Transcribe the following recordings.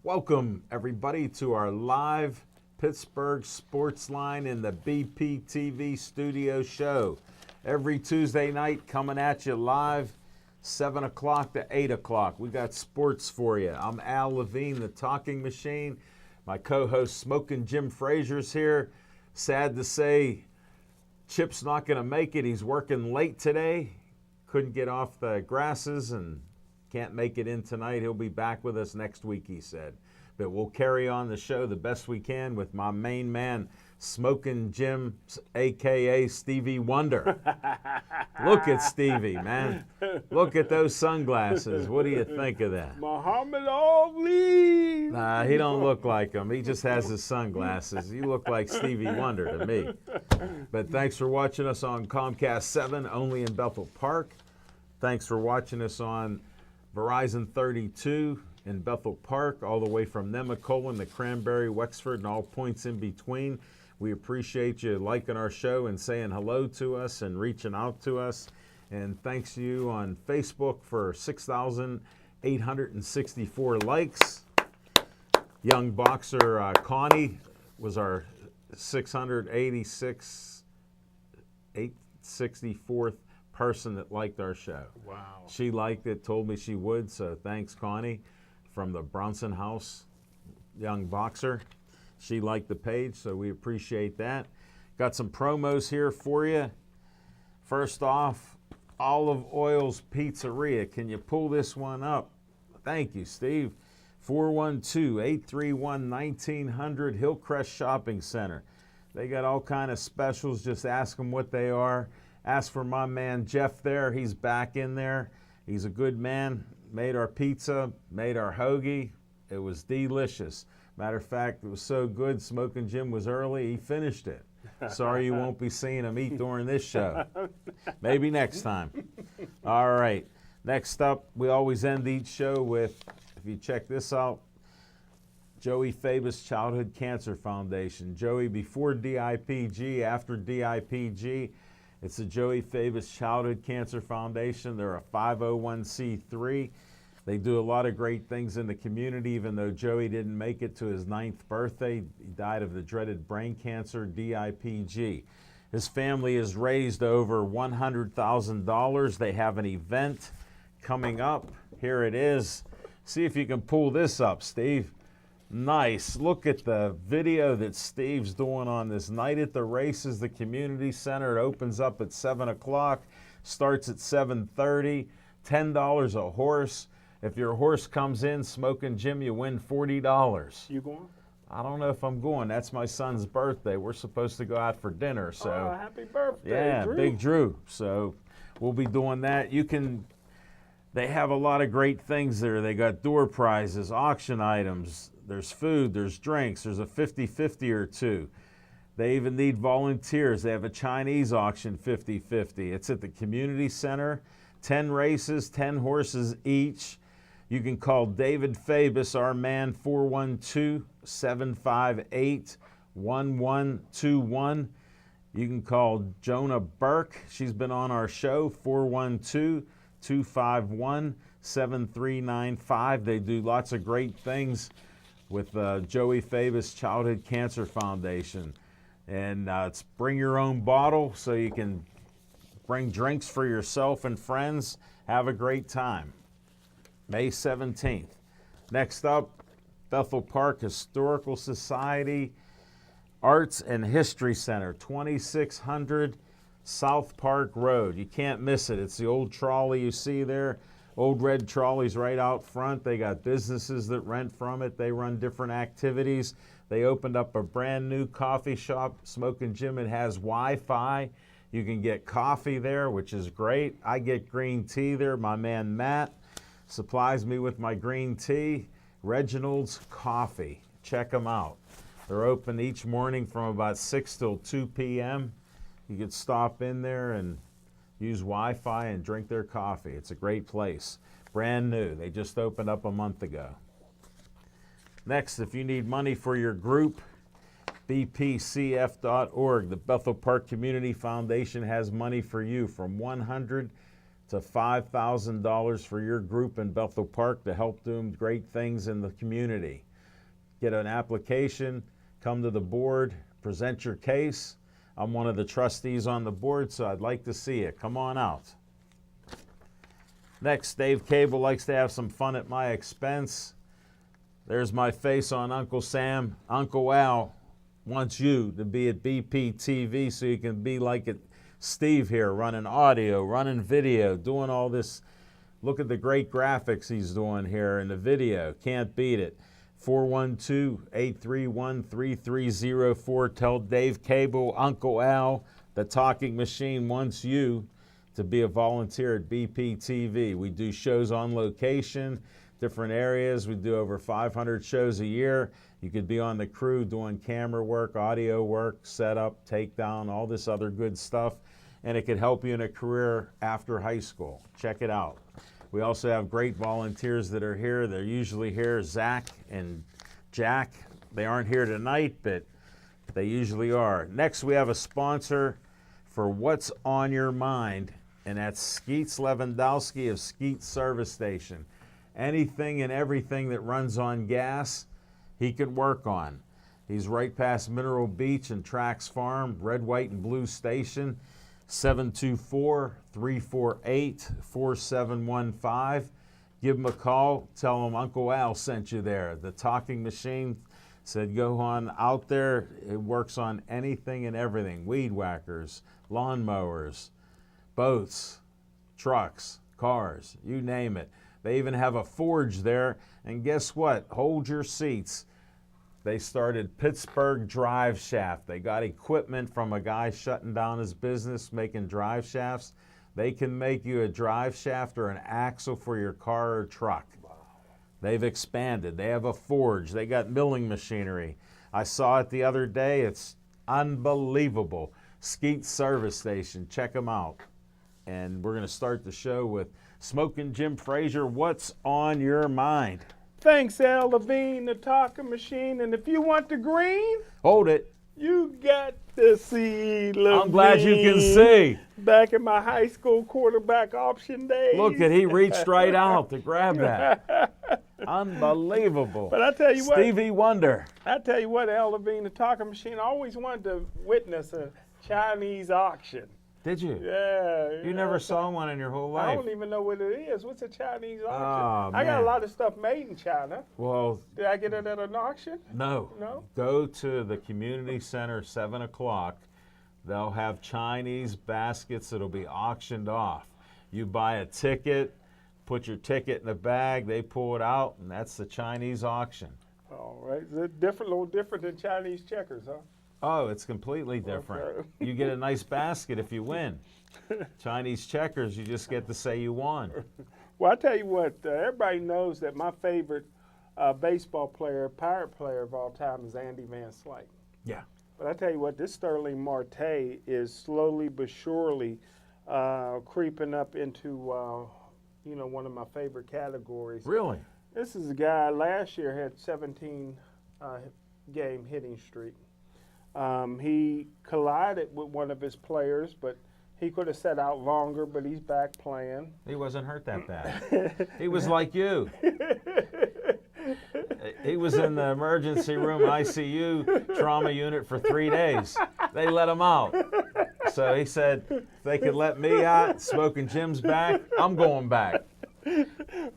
Welcome, everybody, to our live Pittsburgh Sports Line in the BPTV studio show. Every Tuesday night, coming at you live, 7 o'clock to 8 o'clock. We got sports for you. I'm Al Levine, the talking machine. My co-host, Smoking Jim Frazier's here. Sad to say, Chip's not going to make it. He's working late today. Couldn't get off the grasses and can't make it in tonight. He'll be back with us next week, he said. But we'll carry on the show the best we can with my main man, Smoking Jim, a.k.a. Stevie Wonder. Look at Stevie, man. Look at those sunglasses. What do you think of that? Muhammad Ali. Nah, he don't look like him. He just has his sunglasses. You look like Stevie Wonder to me. But thanks for watching us on Comcast 7, only in Bethel Park. Thanks for watching us on Verizon 32 in Bethel Park, all the way from Nemacolin to Cranberry, Wexford, and all points in between. We appreciate you liking our show and saying hello to us and reaching out to us. And thanks to you on Facebook for 6,864 likes. Young boxer Connie was our 864th person that liked our show. Wow. She liked it, told me she would, so thanks, Connie, from the Bronson House, young boxer. She liked the page, so we appreciate that. Got some promos here for you. First off, Olive Oil's Pizzeria. Can you pull this one up? Thank you, Steve. 412-831-1900 Hillcrest Shopping Center. They got all kind of specials. Just ask them what they are. Ask for my man Jeff there. He's back in there. He's a good man. Made our pizza, made our hoagie. It was delicious. Matter of fact, it was so good, Smoking Jim was early. He finished it. Sorry you won't be seeing him eat during this show. Maybe next time. All right. Next up, we always end each show with, if you check this out, Joey Fabus Childhood Cancer Foundation. Joey, before DIPG, after DIPG, it's the Joey Fabus Childhood Cancer Foundation. They're a 501c3. They do a lot of great things in the community, even though Joey didn't make it to his 9th birthday. He died of the dreaded brain cancer, DIPG. His family has raised over $100,000. They have an event coming up. Here it is. See if you can pull this up, Steve. Nice. Look at the video that Steve's doing on this Night at the Races, the community center. It opens up at 7 o'clock, starts at 7:30, $10 a horse. If your horse comes in, Smoking Jim, you win $40. You going? I don't know if I'm going. That's my son's birthday. We're supposed to go out for dinner. So happy birthday, yeah, Drew. Big Drew. So we'll be doing that. They have a lot of great things there. They got door prizes, auction items. There's food, there's drinks, there's a 50-50 or two. They even need volunteers. They have a Chinese auction 50-50. It's at the community center. 10 races, 10 horses each. You can call David Fabus, our man, 412-758-1121. You can call Jonah Burke. She's been on our show, 412-251-7395. They do lots of great things with Joey Fabus Childhood Cancer Foundation. And it's bring your own bottle so you can bring drinks for yourself and friends. Have a great time. May 17th. Next up, Bethel Park Historical Society Arts and History Center, 2600 South Park Road. You can't miss it. It's the old trolley you see there. Old red trolleys right out front. They got businesses that rent from it. They run different activities. They opened up a brand new coffee shop, Smoking Jim. It has Wi-Fi. You can get coffee there, which is great. I get green tea there. My man Matt supplies me with my green tea. Reginald's Coffee. Check them out. They're open each morning from about 6 till 2 p.m. You could stop in there and use Wi-Fi and drink their coffee. It's a great place. Brand new. They just opened up a month ago. Next, if you need money for your group, bpcf.org. The Bethel Park Community Foundation has money for you from $100 to $5,000 for your group in Bethel Park to help do great things in the community. Get an application, come to the board, present your case. I'm one of the trustees on the board, so I'd like to see it. Come on out. Next, Dave Cable likes to have some fun at my expense. There's my face on Uncle Sam. Uncle Al wants you to be at BPTV so you can be like it. Steve here, running audio, running video, doing all this. Look at the great graphics he's doing here in the video. Can't beat it. 412-831-3304. Tell Dave Cable, Uncle Al, the talking machine wants you to be a volunteer at BPTV. We do shows on location, different areas. We do over 500 shows a year. You could be on the crew doing camera work, audio work, setup, takedown, all this other good stuff. And it could help you in a career after high school. Check it out. We also have great volunteers that are here. They're usually here, Zach and Jack. They aren't here tonight, but they usually are. Next, we have a sponsor for What's on Your Mind, and that's Skeets Lewandowski of Skeets Service Station. Anything and everything that runs on gas, he could work on. He's right past Mineral Beach and Trax Farm, Red, White, and Blue Station. 724-348-4715. Give him a call. Tell him Uncle Al sent you there. The talking machine said go on out there. It works on anything and everything. Weed whackers, lawn mowers, boats, trucks, cars, you name it. They even have a forge there. And guess what? Hold your seats. They started Pittsburgh Drive Shaft. They got equipment from a guy shutting down his business making drive shafts. They can make you a drive shaft or an axle for your car or truck. Wow. They've expanded. They have a forge. They got milling machinery. I saw it the other day. It's unbelievable. Skeets Service Station. Check them out. And we're going to start the show with Smoking Jim Frazier. What's on your mind? Thanks, Al Levine, the talking machine. And if you want the green, hold it. You got to see Levine. I'm glad you can see. Back in my high school quarterback option days. Look at, he reached right out to grab that. Unbelievable. But I tell you what. Stevie Wonder. I tell you what, Al Levine, the talking machine, I always wanted to witness a Chinese auction. Did you? Yeah. You never saw one in your whole life. I don't even know what it is. What's a Chinese auction? Oh, I got man. a lot of stuff made in China. Well, did I get it at an auction? No. No? Go to the community center 7 o'clock. They'll have Chinese baskets that'll be auctioned off. You buy a ticket, put your ticket in the bag, they pull it out, and that's the Chinese auction. All right. Is it different, a little different than Chinese checkers, huh? Oh, it's completely different. Okay. You get a nice basket if you win. Chinese checkers, you just get to say you won. Well, I tell you what, everybody knows that my favorite baseball player, Pirate player of all time is Andy Van Slyke. Yeah. But I tell you what, this Sterling Marte is slowly but surely creeping up into, one of my favorite categories. Really? This is a guy last year had 17 game hitting streak. He collided with one of his players, but he could have sat out longer, but he's back playing. He wasn't hurt that bad. He was like you. He was in the emergency room ICU trauma unit for 3 days. They let him out. So he said, if they could let me out, Smoking Jim's back, I'm going back.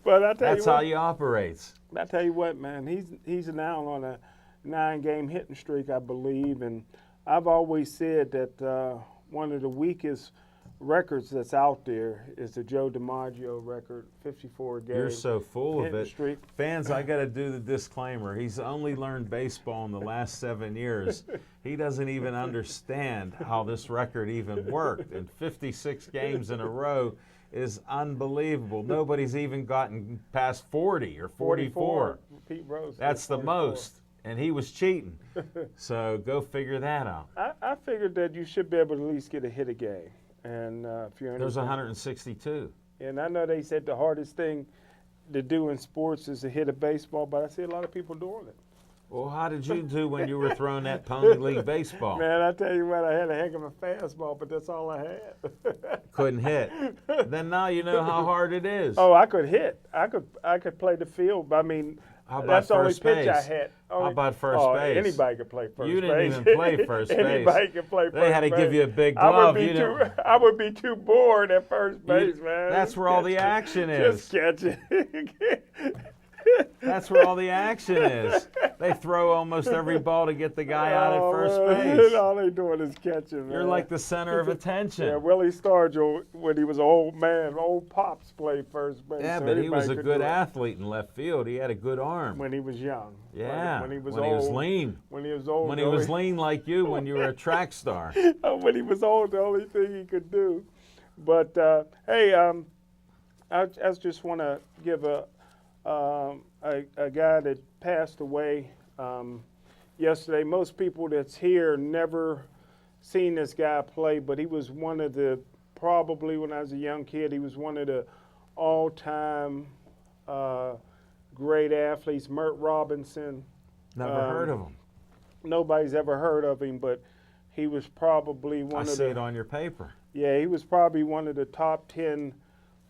But I tell That's you what, how he operates. I tell you what, man, he's now on a 9-game hitting streak, I believe, and I've always said that one of the weakest records that's out there is the Joe DiMaggio record, 54 games. You're so full of it. Streak. Fans, I got to do the disclaimer. He's only learned baseball in the last 7 years. He doesn't even understand how this record even worked. In 56 games in a row, is unbelievable. Nobody's even gotten past 40 or 44. Pete Rose. That's the 44. most. And he was cheating. So go figure that out. I figured that you should be able to at least get a hit a game. And if you're in There's 162. And I know they said the hardest thing to do in sports is to hit a baseball, but I see a lot of people doing it. Well, how did you do when you were throwing that Pony League baseball? Man, I tell you what, I had a heck of a fastball, but that's all I had. Couldn't hit. Then now you know how hard it is. Oh, I could hit. I could play the field. I mean, How about that's the only first pitch I base? had. How about first base? Anybody could play first base. You didn't even play first base. Anybody could play first base. They had to give you a big glove. I would be too bored at first base, man. That's where all the action is. Just catch it. That's where all the action is. They throw almost every ball to get the guy out at first man. base. All they doing is catching, man. You're like the center of attention. Yeah, Willie Stargell, when he was an old man, old Pops played first base. Yeah, so but he was a anybody could good do it athlete in left field. He had a good arm. when he was young. Yeah, when he was when old. he was lean. When he was old. When he was lean like you when you were a track star. When he was old, the only thing he could do. But hey, I just want to give a guy that passed away yesterday. Most people that's here never seen this guy play, but he was one of the, probably when I was a young kid, he was one of the all-time great athletes. Mert Robinson. Never heard of him. Nobody's ever heard of him, but he was probably one I of see the. it on your paper. Yeah, he was probably one of the top 10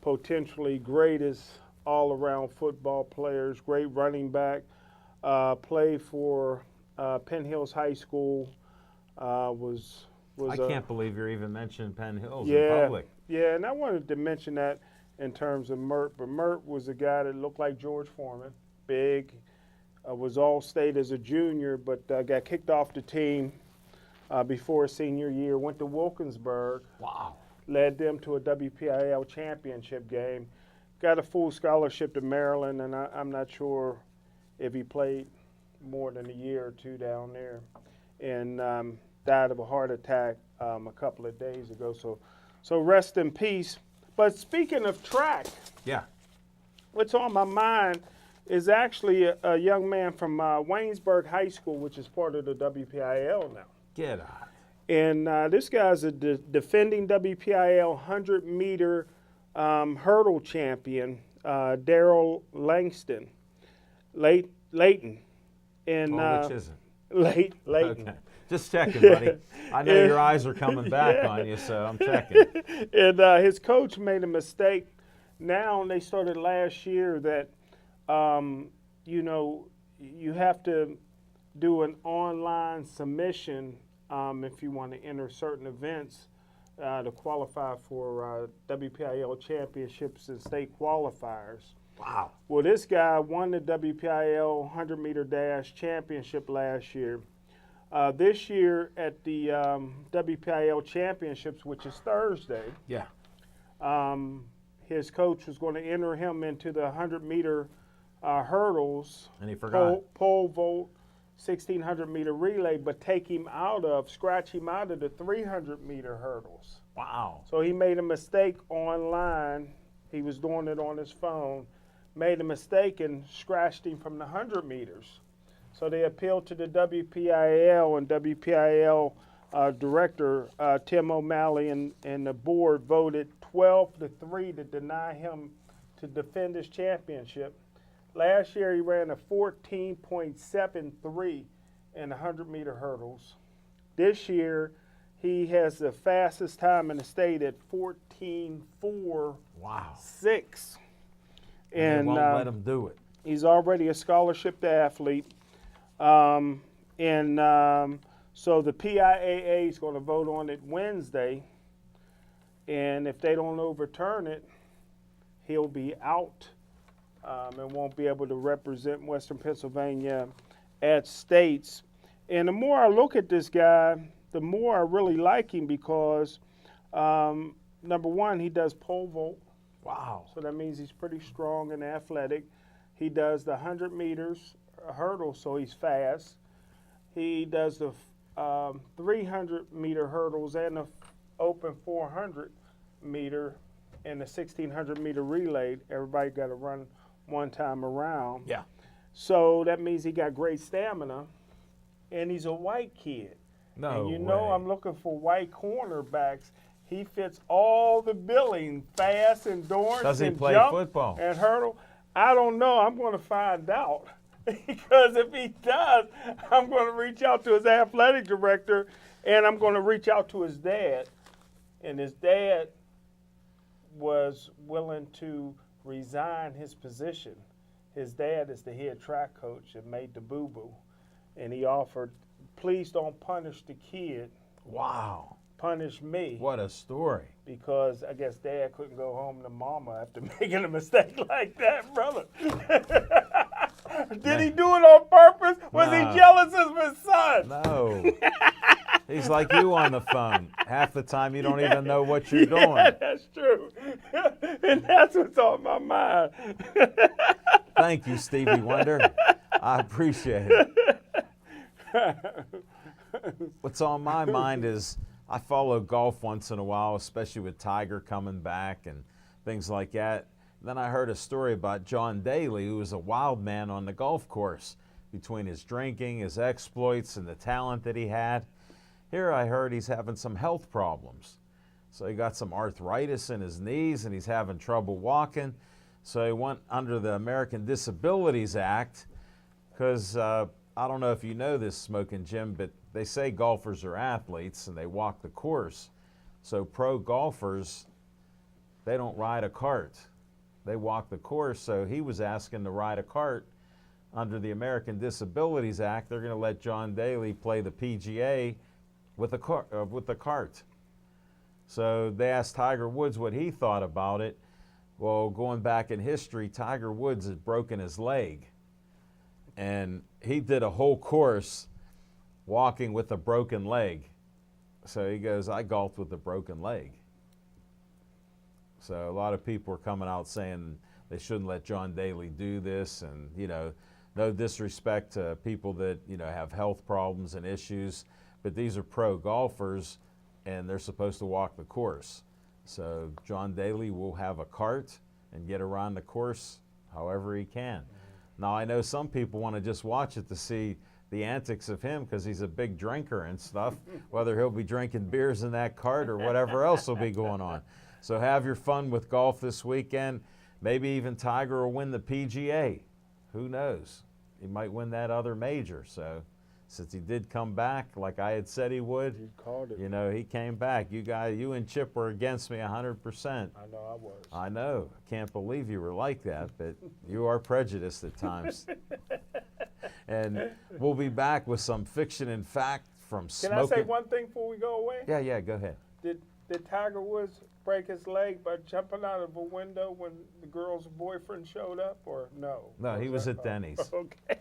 potentially greatest all-around football players. Great running back. Played for Penn Hills High School. I can't believe you're even mentioning Penn Hills in yeah, public. yeah, and I wanted to mention that in terms of Mert. But Mert was a guy that looked like George Foreman, big. Was all-state as a junior, but got kicked off the team before his senior year. Went to Wilkinsburg. Wow. Led them to a WPIAL championship game. Got a full scholarship to Maryland, and I'm not sure if he played more than a year or two down there. And died of a heart attack a couple of days ago. So rest in peace. But speaking of track, Yeah. what's on my mind is actually a young man from Waynesburg High School, which is part of the WPIAL now. Get out. And this guy's a defending WPIAL 100-meter hurdle champion, Daryl Langston, Layton. And Which is it? Layton. Okay. Just checking, buddy. I know your eyes are coming back on you, so I'm checking. And his coach made a mistake. Now they started last year that, you have to do an online submission if you want to enter certain events to qualify for WPIAL championships and state qualifiers. Wow. Well, this guy won the WPIAL 100-meter dash championship last year. This year at the WPIAL championships, which is Thursday, Yeah. his coach was going to enter him into the 100-meter hurdles, And he forgot. pole vault, 1,600-meter relay, but scratch him out of the 300-meter hurdles. Wow. So he made a mistake online. He was doing it on his phone. Made a mistake and scratched him from the 100 meters. So they appealed to the WPIAL, and WPIAL director Tim O'Malley and the board voted 12-3 to deny him to defend his championship. Last year he ran a 14.73 in 100-meter hurdles. This year he has the fastest time in the state at 14.46. Wow. And they won't let him do it. he's already a scholarship athlete. So the PIAA is going to vote on it Wednesday. And if they don't overturn it, he'll be out and won't be able to represent Western Pennsylvania at states. And the more I look at this guy, the more I really like him because, number one, he does pole vault. Wow. So that means he's pretty strong and athletic. He does the 100 meters hurdle, so he's fast. He does the 300-meter hurdles and the open 400-meter, in the 1,600-meter relay, everybody got to run one time around. Yeah. So that means he got great stamina, and he's a white kid. No And you know way. I'm looking for white cornerbacks. He fits all the billing, fast, endurance, Does he and play jump, football? and hurdle. I don't know. I'm going to find out. Because if he does, I'm going to reach out to his athletic director, and I'm going to reach out to his dad. And his dad was willing to resign his position. His dad is the head track coach and made the boo-boo. And he offered, please don't punish the kid, Wow. punish me. What a story. Because I guess dad couldn't go home to mama after making a mistake like that, brother. Did he do it on purpose? Was No. he jealous of his son? No. He's like you on the phone. Half the time you don't even know what you're Yeah, doing. that's true. And that's what's on my mind. Thank you, Stevie Wonder. I appreciate it. What's on my mind is I follow golf once in a while, especially with Tiger coming back and things like that. Then I heard a story about John Daly, who was a wild man on the golf course between his drinking, his exploits, and the talent that he had. Here I heard he's having some health problems. So he got some arthritis in his knees and he's having trouble walking. So he went under the American Disabilities Act because I don't know if you know this, Smoking Jim, but they say golfers are athletes and they walk the course. So pro golfers, they don't ride a cart. They walk the course. So he was asking to ride a cart under the American Disabilities Act. They're going to let John Daly play the PGA with the cart. So they asked Tiger Woods what he thought about it. Well, going back in history, Tiger Woods had broken his leg. And he did a whole course walking with a broken leg. So he goes, I golfed with a broken leg. So a lot of people are coming out saying they shouldn't let John Daly do this, and no disrespect to people that have health problems and issues, but these are pro golfers and they're supposed to walk the course. So John Daly will have a cart and get around the course however he can. Now I know some people want to just watch it to see the antics of him because he's a big drinker and stuff, whether he'll be drinking beers in that cart or whatever else will be going on. So have your fun with golf this weekend. Maybe even Tiger will win the PGA. Who knows? He might win that other major. So since he did come back like I had said he would, You called it. he came back. You and Chip were against me 100%. I know I was. I know. I can't believe you were like that, but you are prejudiced at times. And we'll be back with some fiction and fact from Can Smoking. I say one thing before we go away? Yeah, go ahead. Did Tiger Woods break his leg by jumping out of a window when the girl's boyfriend showed up, or no? No, he was at Denny's. Okay.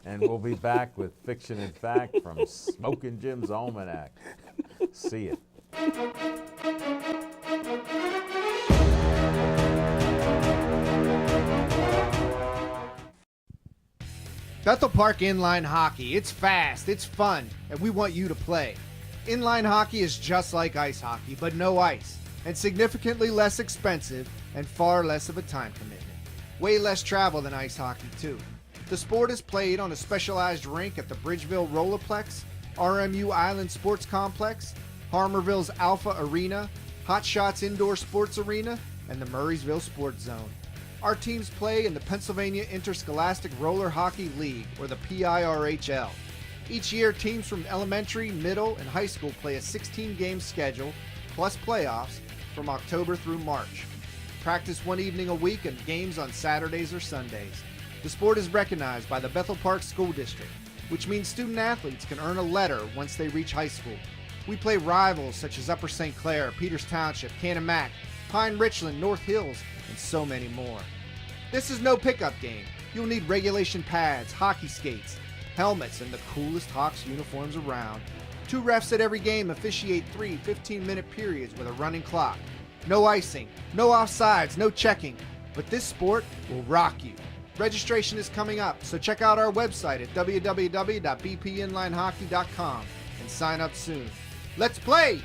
And we'll be back with fiction and fact from Smoking Jim's Almanac. See ya. Bethel Park Inline Hockey. It's fast, it's fun, and we want you to play. Inline hockey is just like ice hockey, but no ice, and significantly less expensive and far less of a time commitment. Way less travel than ice hockey, too. The sport is played on a specialized rink at the Bridgeville Rollerplex, RMU Island Sports Complex, Harmerville's Alpha Arena, Hot Shots Indoor Sports Arena, and the Murraysville Sports Zone. Our teams play in the Pennsylvania Interscholastic Roller Hockey League, or the PIRHL. Each year, teams from elementary, middle, and high school play a 16-game schedule, plus playoffs, from October through March. Practice one evening a week and games on Saturdays or Sundays. The sport is recognized by the Bethel Park School District, which means student athletes can earn a letter once they reach high school. We play rivals such as Upper St. Clair, Peters Township, Canon-Mac, Pine Richland, North Hills, and so many more. This is no pickup game. You'll need regulation pads, hockey skates, helmets, and the coolest Hawks uniforms around. 2 refs at every game officiate 3 15-minute periods with a running clock. No icing, no offsides, no checking, but this sport will rock you. Registration is coming up, so check out our website at www.bpinlinehockey.com and sign up soon. Let's play!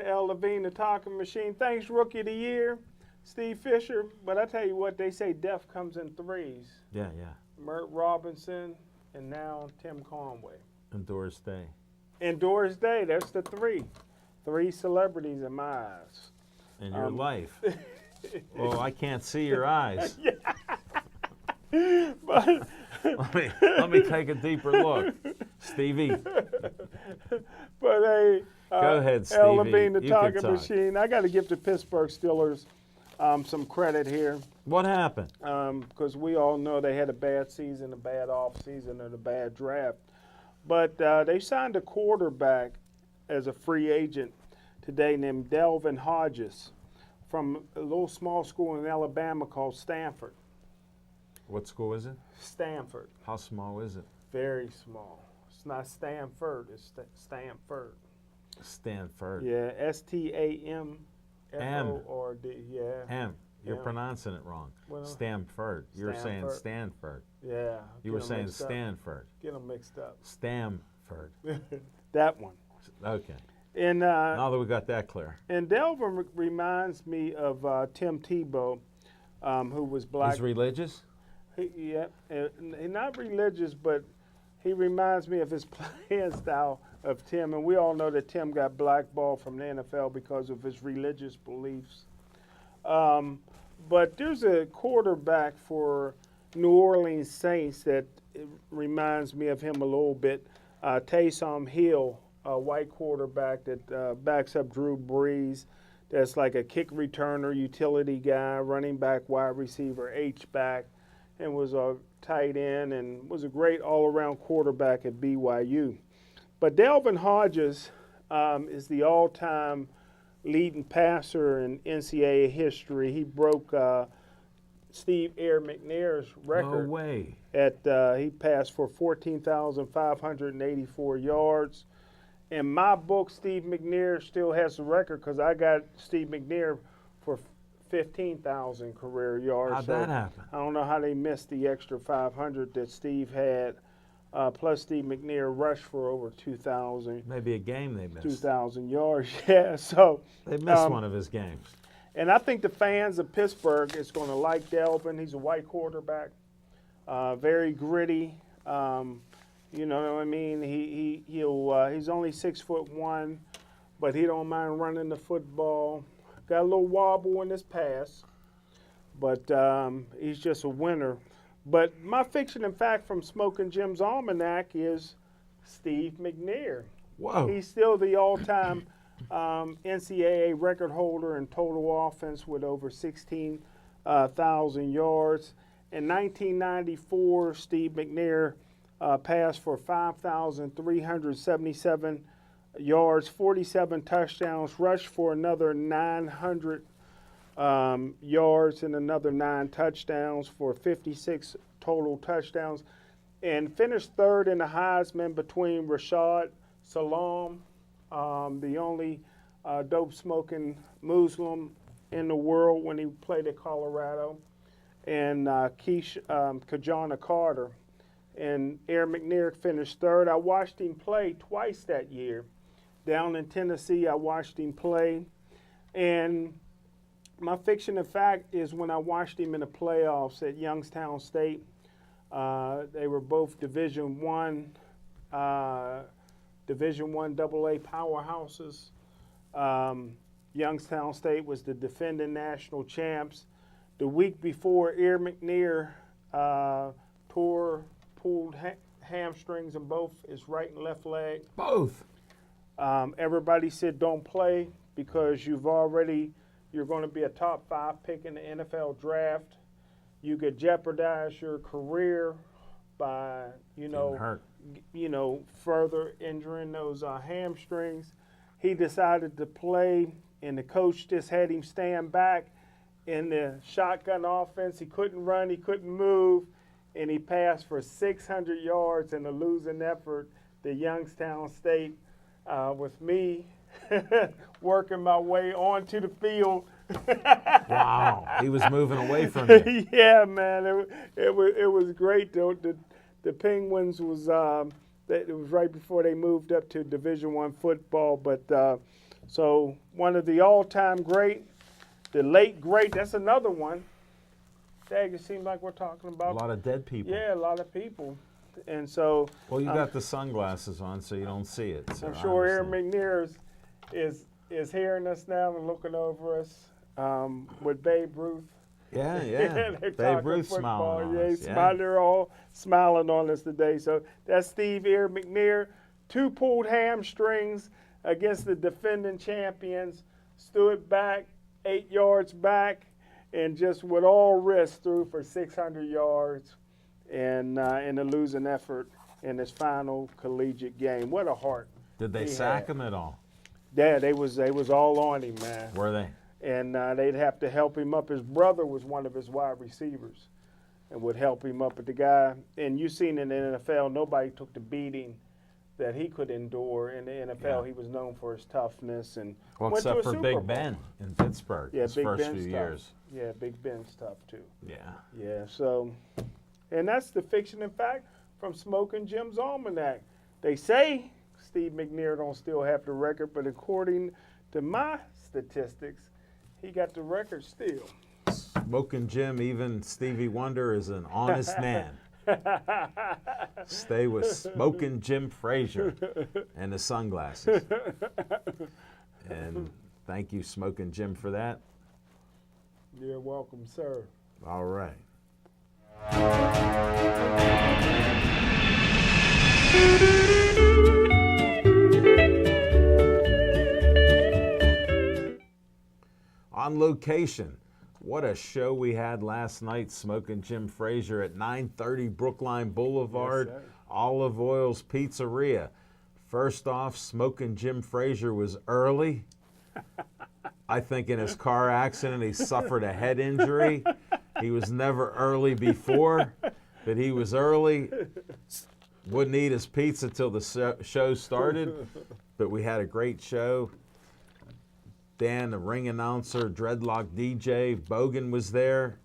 L. Levine, the talking machine. Thanks, Rookie of the Year, Steve Fisher. But I tell you what, they say death comes in threes. Yeah. Mert Robinson and now Tim Conway. And Doris Day. And Doris Day, that's the three. Three celebrities in my eyes. In your life. Well, I can't see your eyes. But Let me take a deeper look. Stevie. But hey, Go ahead, L. Stevie. Levine, the You talking can talk. machine. I got to give the Pittsburgh Steelers some credit here. What happened? Because we all know they had a bad season, a bad offseason, and a bad draft. But they signed a quarterback as a free agent today named Delvin Hodges from a little small school in Alabama called Stanford. What school is it? Stanford. How small is it? Very small. It's not Stanford, it's Stanford. Stanford. Yeah, S-T-A-M-F-O-R-D. Yeah. M. You're Yeah. pronouncing it wrong. Well, Stanford. You were saying Stanford. Stanford. Yeah. You were saying Stanford. Get them mixed up. Stamford. That one. Okay. And Now that we got that clear. and Delvin reminds me of Tim Tebow, who was black. He's religious? He's not religious, but he reminds me of his playing style of Tim. And we all know that Tim got blackballed from the NFL because of his religious beliefs. But there's a quarterback for New Orleans Saints that reminds me of him a little bit. Taysom Hill, a white quarterback that backs up Drew Brees. That's like a kick returner, utility guy, running back, wide receiver, H-back, and was a tight end and was a great all-around quarterback at BYU. But Delvin Hodges is the all-time leading passer in NCAA history. He broke Steve Air McNair's record. No way. He passed for 14,584 yards. In my book, Steve McNair still has the record because I got Steve McNair for 15,000 career yards. How'd that happen? I don't know how they missed the extra 500 that Steve had. Plus, Steve McNair rushed for over 2,000 Maybe a game they missed. 2,000 yards. Yeah, so They missed one of his games. and I think the fans of Pittsburgh is going to like Delvin. He's a white quarterback, very gritty. You know what I mean? He's only 6'1", but he don't mind running the football. Got a little wobble in his pass, but he's just a winner. But my fiction and fact from Smoking Jim's Almanac is Steve McNair. Whoa. He's still the all-time NCAA record holder in total offense with over 16,000 yards. In 1994, Steve McNair passed for 5,377 yards, 47 touchdowns, rushed for another 900 yards and another 9 touchdowns for 56 total touchdowns, and finished third in the Heisman between Rashad Salam, the only dope-smoking Muslim in the world when he played at Colorado, and Kajana Carter. And Air McNair finished third. I watched him play twice that year. Down in Tennessee, I watched him play. And my fiction and fact is when I watched him in the playoffs at Youngstown State. They were both Division I AA powerhouses. Youngstown State was the defending national champs. The week before, Air McNair pulled hamstrings in both his right and left leg. Both. Everybody said don't play because you're going to be a top 5 pick in the NFL draft. You could jeopardize your career by, further injuring those hamstrings. He decided to play, and the coach just had him stand back in the shotgun offense. He couldn't run, he couldn't move, and he passed for 600 yards in a losing effort to Youngstown State with me working my way onto the field. Wow. He was moving away from you. Yeah, man, it was great. The Penguins was it was right before they moved up to Division I football, but So one of the all-time great, the late great, that's another one. Dang, it seems like we're talking A about lot of dead people. yeah, a lot of people. And so Well, you got the sunglasses on, so you don't see it. So I'm sure Aaron obviously- McNair is hearing us now and looking over us with Babe Ruth. Yeah, They're yeah. Babe talking Ruth football. smiling on Yeah, us. they're all smiling on us today. So that's Steve Aaron McNair. 2 pulled hamstrings against the defending champions. Stood back, 8 yards back, and just with all risk threw for 600 yards and in a losing effort in his final collegiate game. What a heart. Did they he sack had. him at all? Yeah, they was all on him, man. Were they? And they'd have to help him up. His brother was one of his wide receivers and would help him up. But the guy, and you seen in the NFL, nobody took the beating that he could endure. In the NFL, Yeah. he was known for his toughness and Well, went to except a for Super Big Bowl. Ben in Pittsburgh. Yeah, his Big first Ben's few tough. years. Yeah, Big Ben's tough too. Yeah. Yeah, so, and that's the fiction and fact from Smoking Jim's Almanac. They say Steve McNair don't still have the record, but according to my statistics, he got the record still. Smoking Jim, even Stevie Wonder is an honest man. Stay with Smoking Jim Frazier and the sunglasses. And thank you, Smoking Jim, for that. You're welcome, sir. All right. On location, what a show we had last night, Smoking Jim Frazier at 930 Brookline Boulevard, Yes, sir. Olive Oil's Pizzeria. First off, Smoking Jim Frazier was early. I think in his car accident he suffered a head injury. He was never early before, but he was early. Wouldn't eat his pizza till the show started, but we had a great show. Dan, the ring announcer, Dreadlock DJ, Bogan was there.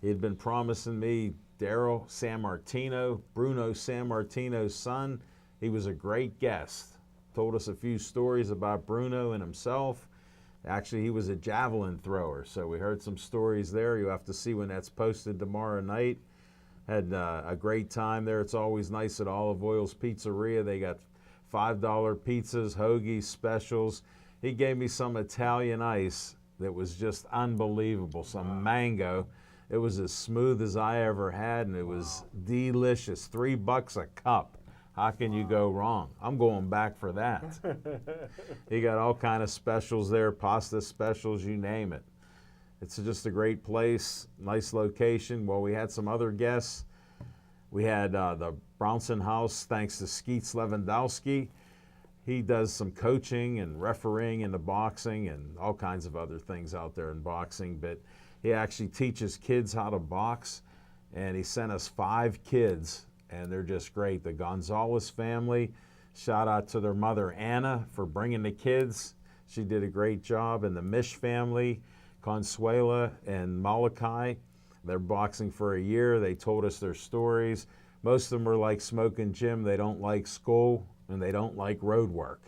He had been promising me Daryl Sammartino, Bruno Sammartino's son. He was a great guest. Told us a few stories about Bruno and himself. Actually, he was a javelin thrower, so we heard some stories there. You have to see when that's posted tomorrow night. Had a great time there. It's always nice at Olive Oil's Pizzeria. They got $5 pizzas, hoagies, specials. He gave me some Italian ice that was just unbelievable, some mango. It was as smooth as I ever had, and it was delicious. $3 a cup. How can you go wrong? I'm going back for that. He got all kind of specials there, pasta specials, you name it. It's just a great place, nice location. Well, we had some other guests. We had the Brownson House, thanks to Skeets Lewandowski. He does some coaching and refereeing in the boxing and all kinds of other things out there in boxing, but he actually teaches kids how to box, and he sent us 5 kids, and they're just great. The Gonzalez family, shout out to their mother, Anna, for bringing the kids. She did a great job, and the Mish family, Consuela and Malachi, they're boxing for a year. They told us their stories. Most of them were like Smoking Jim. They don't like school, and they don't like road work.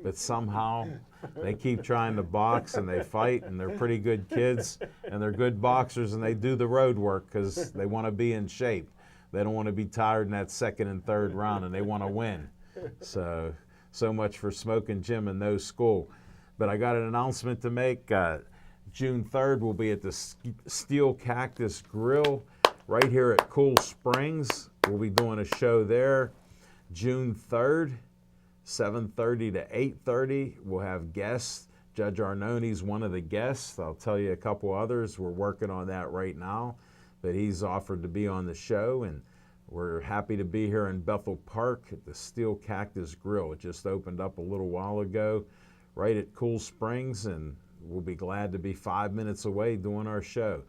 But somehow they keep trying to box and they fight, and they're pretty good kids, and they're good boxers, and they do the road work because they want to be in shape. They don't want to be tired in that second and third round, and they want to win. So much for Smoking Jim and no school. But I got an announcement to make. June 3rd, we'll be at the Steel Cactus Grill right here at Cool Springs. We'll be doing a show there. June 3rd, 7:30 to 8:30. We'll have guests. Judge Arnone's one of the guests. I'll tell you a couple others. We're working on that right now, but he's offered to be on the show, and we're happy to be here in Bethel Park at the Steel Cactus Grill. It just opened up a little while ago right at Cool Springs, and we'll be glad to be 5 minutes away doing our show.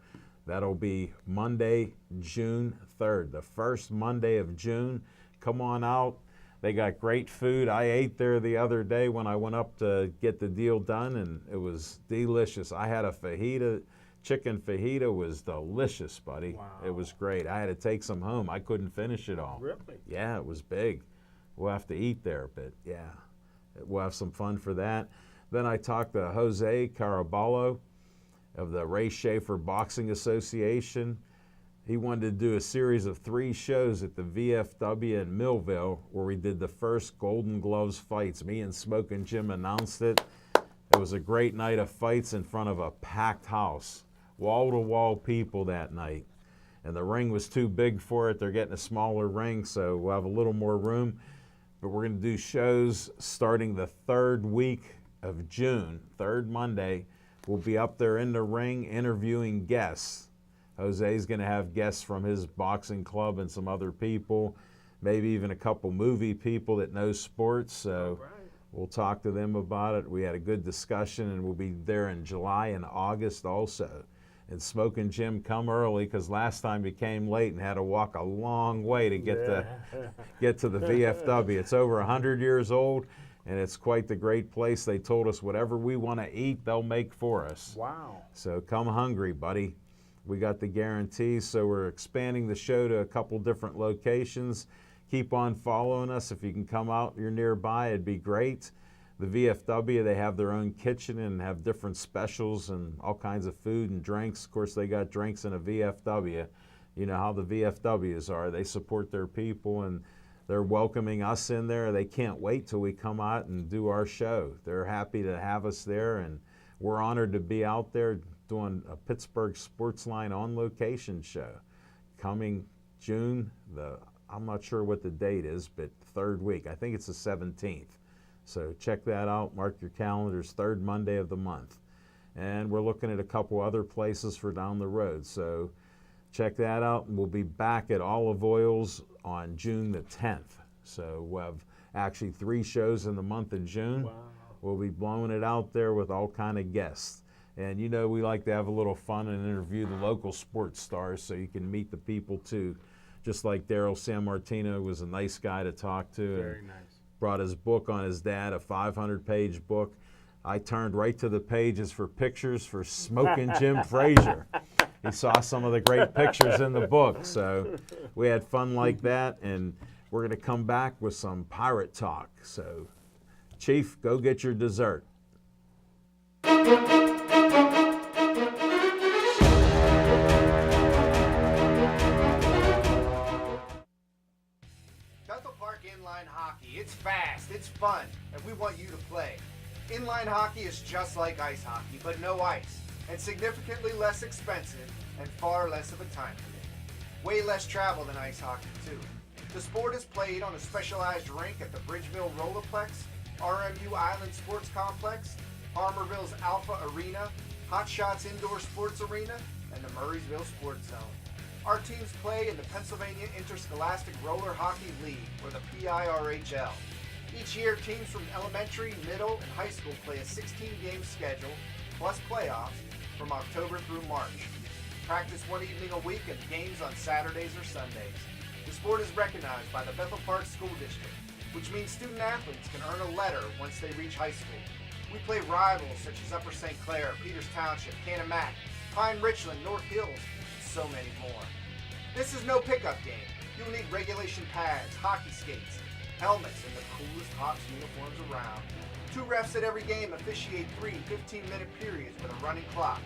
That'll be Monday, June 3rd, the first Monday of June. Come on out. They got great food. I ate there the other day when I went up to get the deal done, and it was delicious. I had a fajita. Chicken fajita was delicious, buddy. Wow. It was great. I had to take some home. I couldn't finish it all. Really? Yeah, it was big. We'll have to eat there, but yeah, we'll have some fun for that. Then I talked to Jose Caraballo of the Ray Schaefer Boxing Association. He wanted to do a series of 3 shows at the VFW in Millville where we did the first Golden Gloves fights. Me and Smokin' Jim announced it. It was a great night of fights in front of a packed house, wall-to-wall people that night. And the ring was too big for it. They're getting a smaller ring, so we'll have a little more room. But we're going to do shows starting the 3rd week of June, 3rd Monday. We'll be up there in the ring interviewing guests. Jose's going to have guests from his boxing club and some other people, maybe even a couple movie people that know sports. So we'll talk to them about it. We had a good discussion, and we'll be there in July and August also. And Smokin' Jim, come early, because last time you came late and had to walk a long way to get to the VFW. It's over 100 years old, and it's quite the great place. They told us whatever we want to eat, they'll make for us. Wow. So come hungry, buddy. We got the guarantees, so we're expanding the show to a couple different locations. Keep on following us. If you can come out, you're nearby, it'd be great. The VFW, they have their own kitchen and have different specials and all kinds of food and drinks. Of course, they got drinks in a VFW. You know how the VFWs are. They support their people, and they're welcoming us in there. They can't wait till we come out and do our show. They're happy to have us there, and we're honored to be out there doing a Pittsburgh Sportsline on location show. Coming June, I'm not sure what the date is, but 3rd week. I think it's the 17th. So check that out. Mark your calendars, 3rd Monday of the month. And we're looking at a couple other places for down the road. So check that out. And we'll be back at Olive Oils on June the 10th. So we'll have actually 3 shows in the month of June. Wow. We'll be blowing it out there with all kind of guests. And you know we like to have a little fun and interview the local sports stars so you can meet the people too. Just like Daryl Sammartino was a nice guy to talk to. Very nice. Brought his book on his dad, a 500-page book. I turned right to the pages for pictures for Smokin' Jim Frazier. He saw some of the great pictures in the book. So we had fun like that, and we're going to come back with some pirate talk. So, Chief, go get your dessert. Bethel Park Inline Hockey. It's fast, it's fun, and we want you to play. Inline hockey is just like ice hockey, but no ice, and significantly less expensive and far less of a time commitment. Way less travel than ice hockey, too. The sport is played on a specialized rink at the Bridgeville Rollerplex, RMU Island Sports Complex, Armourville's Alpha Arena, Hot Shots Indoor Sports Arena, and the Murraysville Sports Zone. Our teams play in the Pennsylvania Interscholastic Roller Hockey League, or the PIRHL. Each year, teams from elementary, middle, and high school play a 16-game schedule, plus playoffs, from October through March. Practice one evening a week and games on Saturdays or Sundays. The sport is recognized by the Bethel Park School District, which means student athletes can earn a letter once they reach high school. We play rivals such as Upper St. Clair, Peters Township, Canon-Mac, Pine Richland, North Hills, and so many more. This is no pickup game. You'll need regulation pads, hockey skates, helmets, and the coolest Hawks uniforms around. 2 refs at every game officiate 3 15-minute periods with a running clock.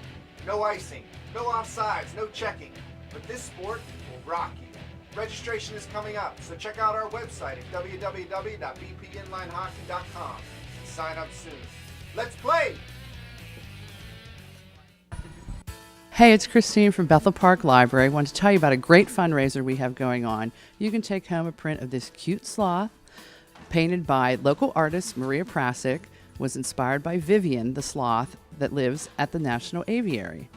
No icing, no offsides, no checking. But this sport will rock you. Registration is coming up, so check out our website at www.bpinlinehockey.com and sign up soon. Let's play! Hey, it's Christine from Bethel Park Library. I want to tell you about a great fundraiser we have going on. You can take home a print of this cute sloth painted by local artist Maria Prasic, was inspired by Vivian, the sloth that lives at the National Aviary.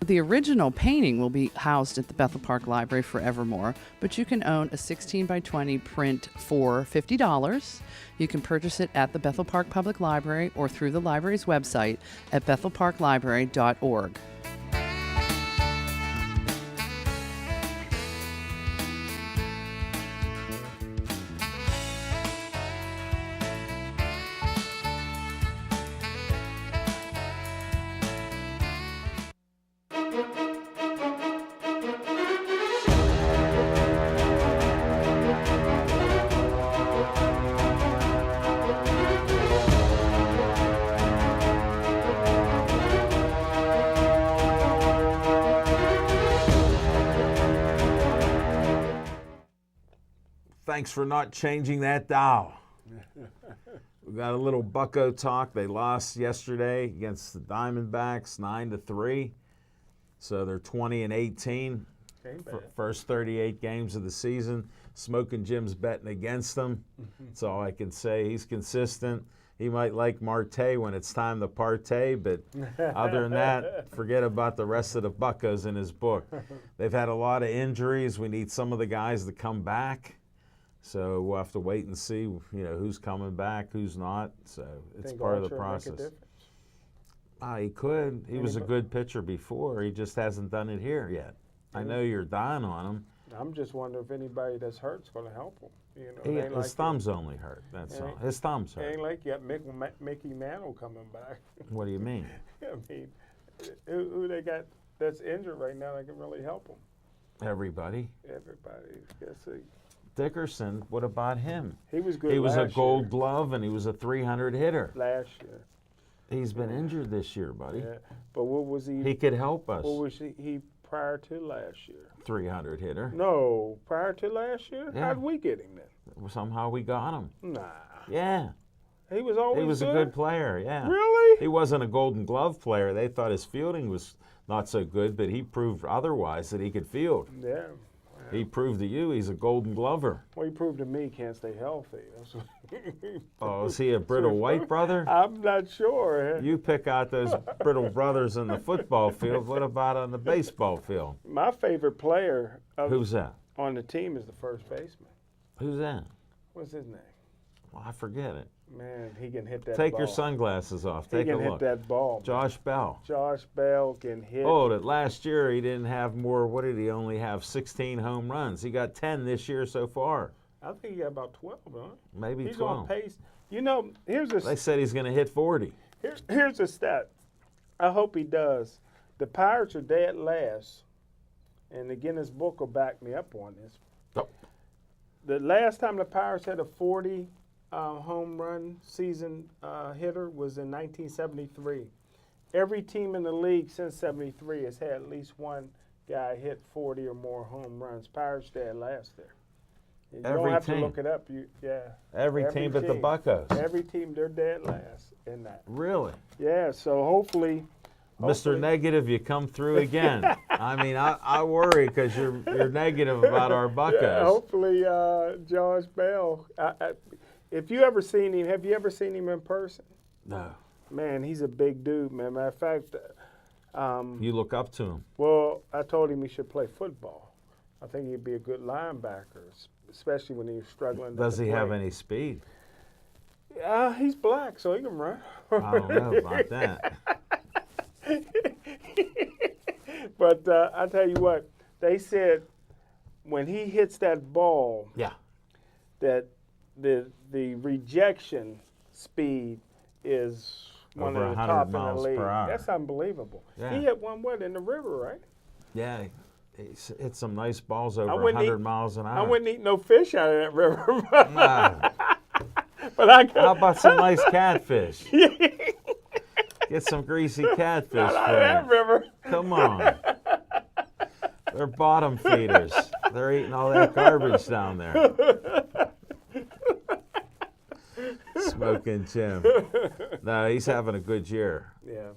The original painting will be housed at the Bethel Park Library forevermore, but you can own a 16 by 20 print for $50. You can purchase it at the Bethel Park Public Library or through the library's website at bethelparklibrary.org. Thanks for not changing that dial. We got a little Bucco talk. They lost yesterday against the Diamondbacks 9-3. So they're 20-18. First 38 games of the season. Smoking Jim's betting against them. That's all I can say. He's consistent. He might like Marte when it's time to partay, but other than that, forget about the rest of the Buccos in his book. They've had a lot of injuries. We need some of the guys to come back. So we'll have to wait and see, who's coming back, who's not. So it's part of the process. He could. He was a good pitcher before. He just hasn't done it here yet. I know you're dying on him. I'm just wondering if anybody that's hurt's going to help him. His thumb's only hurt. That's all. His thumb's hurt. It ain't like you got Mickey Mantle coming back. What do you mean? I mean, who they got that's injured right now that can really help them? Everybody. Everybody. Dickerson, what about him? He was good. He was a last Gold year. Glove and he was a 300 hitter. Last year. He's been injured this year, buddy. Yeah. But what was he? He could help us. What was he prior to last year? 300 hitter. No, prior to last year? Yeah. How'd we get him then? Somehow we got him. Nah. Yeah. He was always He was good? a good player, yeah. Really? He wasn't a Golden Glove player. They thought his fielding was not so good, but he proved otherwise that he could field. Yeah. He proved to you he's a Golden Glover. Well, he proved to me he can't stay healthy. Oh, is he a brittle white brother? I'm not sure. You pick out those brittle brothers in the football field. What about on the baseball field? My favorite player Who's that? on the team is the first baseman. Who's that? What's his name? Well, I forget it. Man, he can hit that Take ball. your sunglasses off. He Take a can hit look. that ball. Josh Bell. Josh Bell can hit. Oh, that last year he didn't have more. What did he only have? 16 home runs. He got 10 this year so far. I think he got about 12, huh? Maybe He's 12. on pace. Here's a They said he's going to hit 40. here's a stat. I hope he does. The Pirates are dead last, and the Guinness Book will back me up on this. Oh. The last time the Pirates had a 40 home run season hitter was in 1973. Every team in the league since 73 has had at least one guy hit 40 or more home runs. Pirates dead last there. You Every don't have team. to look it up. Every team but the Buccos. Every team, they're dead last in that. Really? Yeah, so hopefully. Mr. Negative, you come through again. I mean, I worry because you're negative about our Buccos. Yeah, hopefully, Josh Bell. If you ever seen him, have you ever seen him in person? No. Man, he's a big dude, man. Matter of fact, You look up to him. well, I told him he should play football. I think he'd be a good linebacker, especially when he was struggling. Does he have any speed? He's black, so he can run. I don't know about that. But I tell you what, they said when he hits that ball, Yeah. that the rejection speed is one Over of the 100 top in the miles league. per hour. That's unbelievable. Yeah. He hit one in the river, right? Yeah. He's hit some nice balls over wouldn't 100 eat- miles an I hour. wouldn't eat no fish out of that river. Nah. But I could. How about some nice catfish? Get some greasy catfish out of for that him. river. Come on. They're bottom feeders. They're eating all that garbage down there. Smoking Jim. No, he's having a good year. Yeah.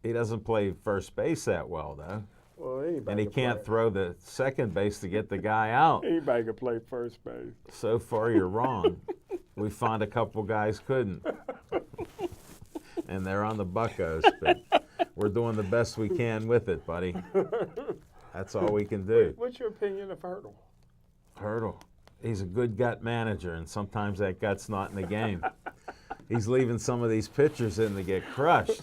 He doesn't play first base that well, though. Well, anybody And he can can't play. throw the second base to get the guy out. Anybody could play first base. So far, you're wrong. We found a couple guys couldn't. And they're on the Buccos, but we're doing the best we can with it, buddy. That's all we can do. What's your opinion of Hurdle? Hurdle. He's a good gut manager, and sometimes that gut's not in the game. He's leaving some of these pitchers in to get crushed.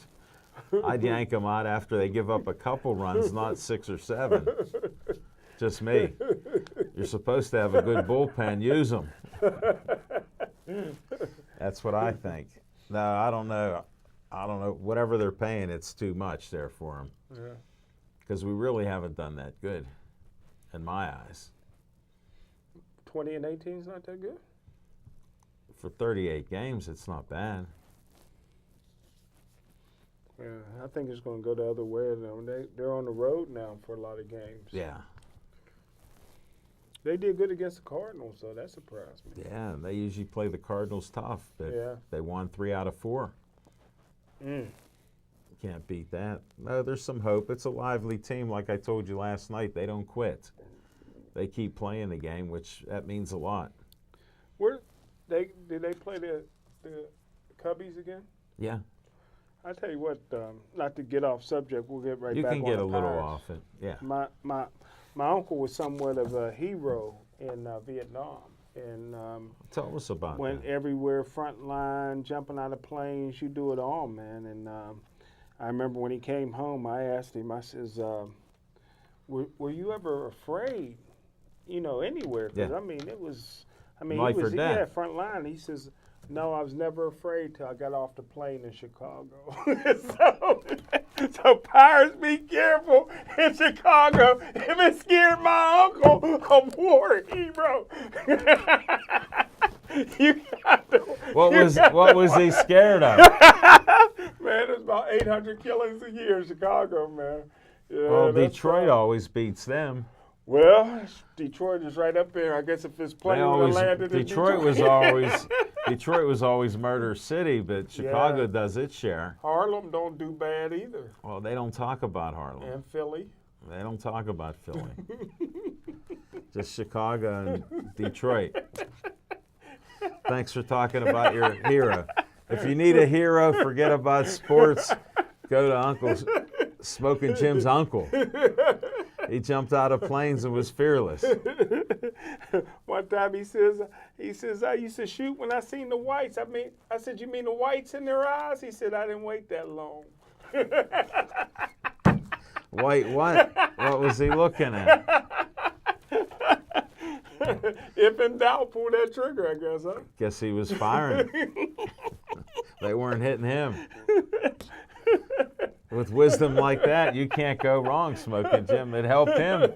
I'd yank them out after they give up a couple runs, not 6 or 7. Just me. You're supposed to have a good bullpen. Use them. That's what I think. No, I don't know. I don't know. Whatever they're paying, it's too much there for them. Yeah. Because we really haven't done that good, in my eyes. 20 and 18 is not that good? For 38 games, it's not bad. Yeah, I think it's going to go the other way. They're on the road now for a lot of games. Yeah. They did good against the Cardinals, so that surprised me. Yeah, they usually play the Cardinals tough, but Yeah. they won 3 out of 4. Can't beat that. No, there's some hope. It's a lively team. Like I told you last night, they don't quit. They keep playing the game, which that means a lot. Did they play the Cubbies again? Yeah, I tell you what, not to get off subject, we'll get right you back can on get the a little Pirates. off it. Yeah, My uncle was somewhat of a hero in Vietnam, and tell us about went that. everywhere, front line, jumping out of planes. You do it all, man. And I remember when he came home, I asked him. I says, "Were you ever afraid? You know, anywhere? Because Yeah. I mean, it was. I mean, Life he or was death. front line." He says, "No, I was never afraid till I got off the plane in Chicago." So Pirates, be careful in Chicago. If it scared my uncle, a war hero. You got to, What was he scared of? Man, there's about 800 killings a year in Chicago, man. Yeah, Well, that's Detroit tough. always beats them. Well, Detroit is right up there. I guess if this plane would have landed in Detroit was always Murder City, but Chicago Yeah. does its share. Harlem don't do bad either, Well, they don't talk about Harlem. and Philly. They don't talk about Philly. Just Chicago and Detroit. Thanks for talking about your hero. If you need a hero, forget about sports. Go to Smoking Jim's uncle. He jumped out of planes and was fearless. One time he says, I used to shoot when I seen the whites. I said, you mean the whites in their eyes? He said, I didn't wait that long. White what? What was he looking at? If in doubt, pull that trigger, I guess, huh? Guess he was firing. They weren't hitting him. With wisdom like that, you can't go wrong, Smoking Jim. It helped him.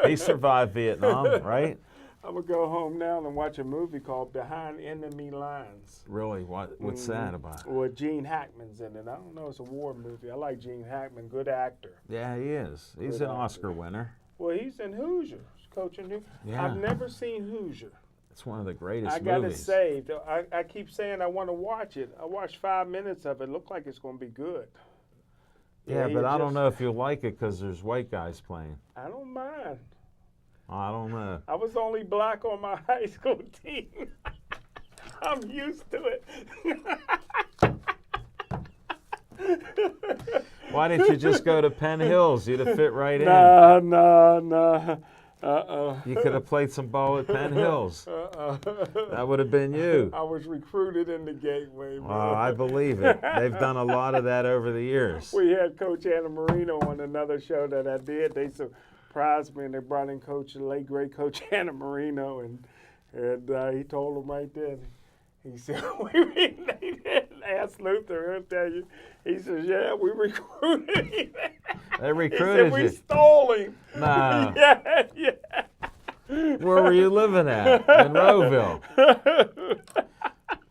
He survived Vietnam, right? I'm going to go home now and watch a movie called Behind Enemy Lines. Really? What's that about? Well, Gene Hackman's in it. I don't know. It's a war movie. I like Gene Hackman. Good actor. Yeah, he is. He's Good an actor. Oscar winner. Well, he's in Hoosier. He's coaching Hoosier. Yeah. I've never seen Hoosier. It's one of the greatest I got it movies. saved. I keep saying I want to watch it. I watched 5 minutes of it. Looked like it's going to be good. Yeah, he but I don't just- know if you'll like it because there's white guys playing. I don't mind. I don't know. I was the only black on my high school team. I'm used to it. Why didn't you just go to Penn Hills? You'd have fit right in. No. You could have played some ball at Penn Hills. That would have been you. I was recruited in the Gateway. Oh, Man. I believe it. They've done a lot of that over the years. We had Coach Anna Marino on another show that I did. They surprised me, and they brought in the late great Coach Anna Marino, and he told them right then. He said, they asked Luther, he'll tell you. He says, yeah, we recruited him. They He recruited said, we you. stole him. No. Yeah. Where were you living at? In Rowville.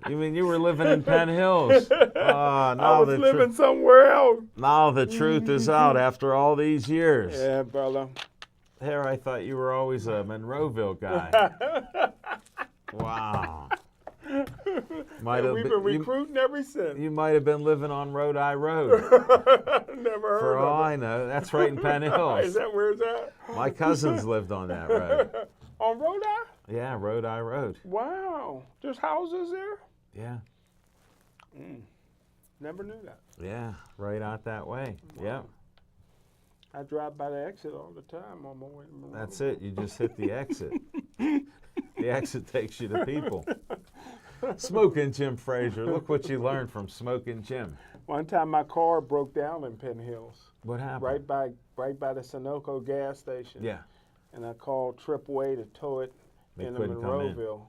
You mean you were living in Penn Hills? I Now was living somewhere else. now the truth is out after all these years. Yeah, brother. There, I thought you were always a Monroeville guy. Wow. Might have We've been- been recruiting ever since. you might have been living on Rhode Eye Road. Never heard For all of I know, that's right in Penn it. Hills. Is that where it's at? My cousins lived on that road. On Rhode Eye? Yeah, Rhode Eye Road. Wow. There's houses there? Yeah, Never knew that. yeah, right out that way. Yeah, I drive by the exit all the time on my way to Monroe. that's it. You just hit the exit. The exit takes you to people. Smoking Jim Frazier. Look what you learned from Smoking Jim. One time my car broke down in Penn Hills, What happened? right by the Sunoco gas station. Yeah. And I called Tripway to tow it They into couldn't come in. Monroeville.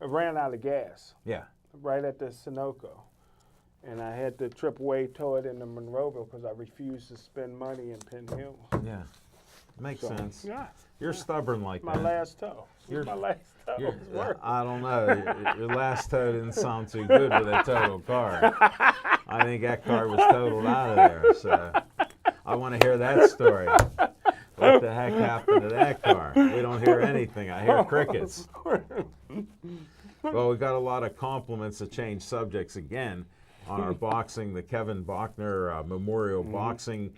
I ran out of gas Yeah. right at the Sunoco. And I had to Tripway tow it into Monroeville because I refused to spend money in Penn Hills. Yeah. Makes So, sense. Yeah, You're stubborn like my that. last tow. You're- My last tow You're- was worth it. I don't know. Your last tow didn't sound too good with a totaled car. I think that car was totaled out of there. So I want to hear that story. What the heck happened to that car? We don't hear anything. I hear crickets. Well, we got a lot of compliments to change subjects again on our boxing, the Kevin Bachner Memorial Boxing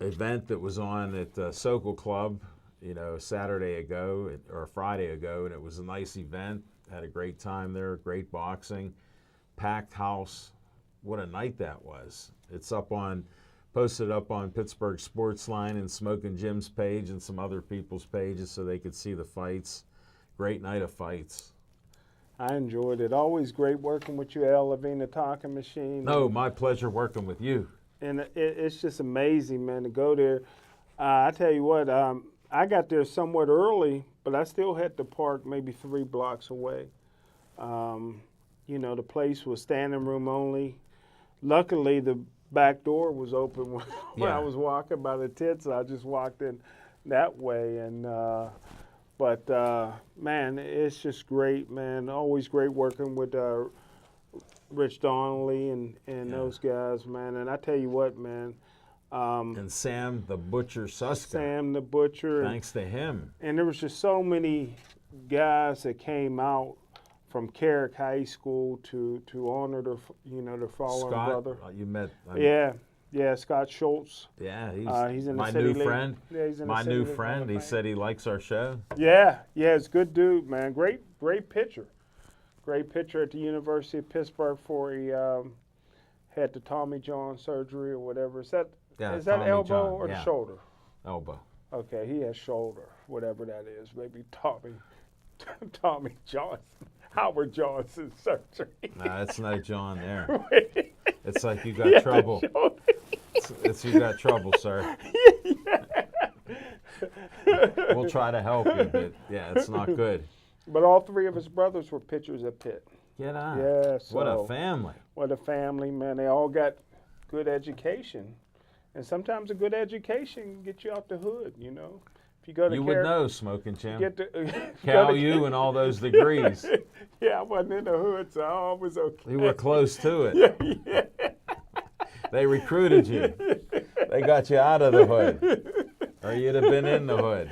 event that was on at Sokol Club, Saturday ago or Friday ago, and it was a nice event. Had a great time there, great boxing, packed house. What a night that was. It's posted up on Pittsburgh Sportsline and Smokin' Jim's page and some other people's pages so they could see the fights. Great night of fights. I enjoyed it. Always great working with you, Al Levine, the talking machine. No, my pleasure working with you. And it's just amazing, man, to go there. I tell you what, I got there somewhat early, but I still had to park maybe 3 blocks away. The place was standing room only. Luckily, the back door was open when Yeah. I was walking by the tent, so I just walked in that way. And man, it's just great, man. Always great working with Rich Donnelly and those guys, man. And I tell you what, man. And Sam the Butcher Suska. Sam the Butcher. Thanks to him. And there was just so many guys that came out from Carrick High School to honor their fallen Scott, brother. You met. Yeah, Scott Schultz. Yeah, He's in the my City new League. friend. Yeah, he's in the My City new League friend. Hall He of Fame. said he likes our show. Yeah, it's a good dude, man. Great pitcher. Great pitcher at the University of Pittsburgh before he had the Tommy John surgery or whatever. Is that Yeah, that Tommy elbow John, or yeah. the shoulder? Elbow. Okay, he has shoulder, whatever that is. Maybe Tommy Johnson, Howard Johnson surgery. No, it's no John there. Wait, It's like you he got has trouble. shoulder. It's you got trouble, sir. We'll try to help you, but yeah, it's not good. But all 3 of his brothers were pitchers at Pitt. Get on. Yeah, What a so- family. What a family, man. They all got good education. And sometimes a good education can get you out the hood, If you go to You would Carrick, know, Smoking Jim. get to, Cal go to- U and all those degrees. Yeah, I wasn't in the hood, so I was okay. You were close to it. They recruited you. They got you out of the hood. Or you'd have been in the hood.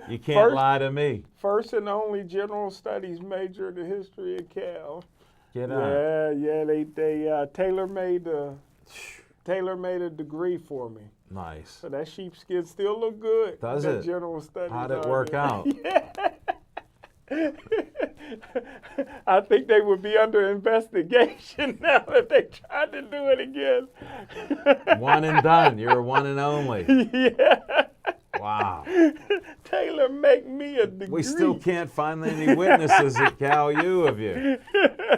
You can't First- lie to me. First and only general studies major in the history of Cal. Get on. Yeah, they tailor-made a degree for me. Nice. So that sheepskin still look good. Does that it? General studies. How'd it on work there. out? I think they would be under investigation now if they tried to do it again. One and done. You're one and only. Yeah. Wow. Taylor, make me a degree. We still can't find any witnesses at Cal U of you.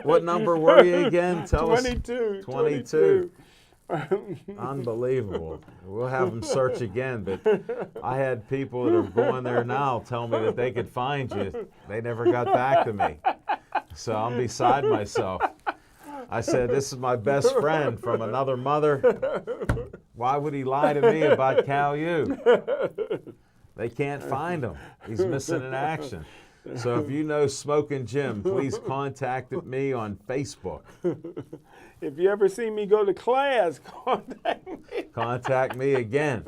What number were you again? Tell us. 22. 22. Unbelievable. We'll have them search again, but I had people that are going there now tell me that they could find you. They never got back to me. So I'm beside myself. I said, this is my best friend from another mother. Why would he lie to me about Cal U? They can't find him. He's missing in action. So if you know Smokin' Jim, please contact me on Facebook. If you ever see me go to class, contact me. Contact me again.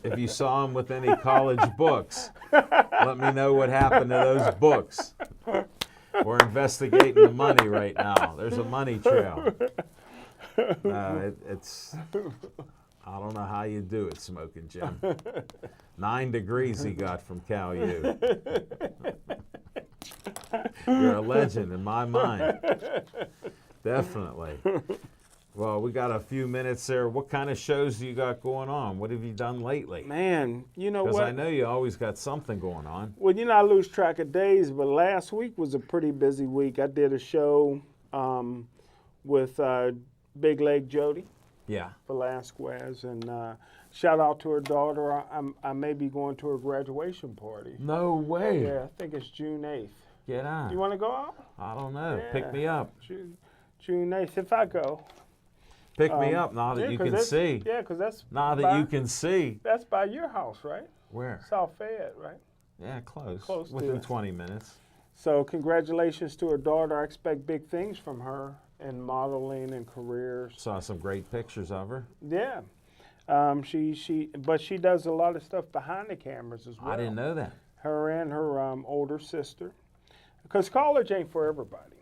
If you saw him with any college books, let me know what happened to those books. We're investigating the money right now. There's a money trail. It's I don't know how you do it, Smokin' Jim. 9 degrees he got from Cal U. You're a legend in my mind. Definitely. Well, we got a few minutes there. What kind of shows do you got going on? What have you done lately? Man, you know Because what? I know you always got something going on. Well, I lose track of days, but last week was a pretty busy week. I did a show with Big Leg Jody Yeah. Velasquez, and shout out to her daughter. I may be going to her graduation party. No way. Yeah, I think it's June 8th. Get on. You want to go out? I don't know. Yeah. Pick me up. June 8th, if I go. Pick me up now that Yeah, you 'cause can that's- see. Yeah, because that's Now that by- you can see. That's by your house, right? Where? South Fayette, right? Yeah, close. Close to Within it. 20 minutes. So congratulations to her daughter. I expect big things from her in modeling and careers. Saw some great pictures of her. Yeah. But she does a lot of stuff behind the cameras as well. I didn't know that. Her and her older sister, because college ain't for everybody.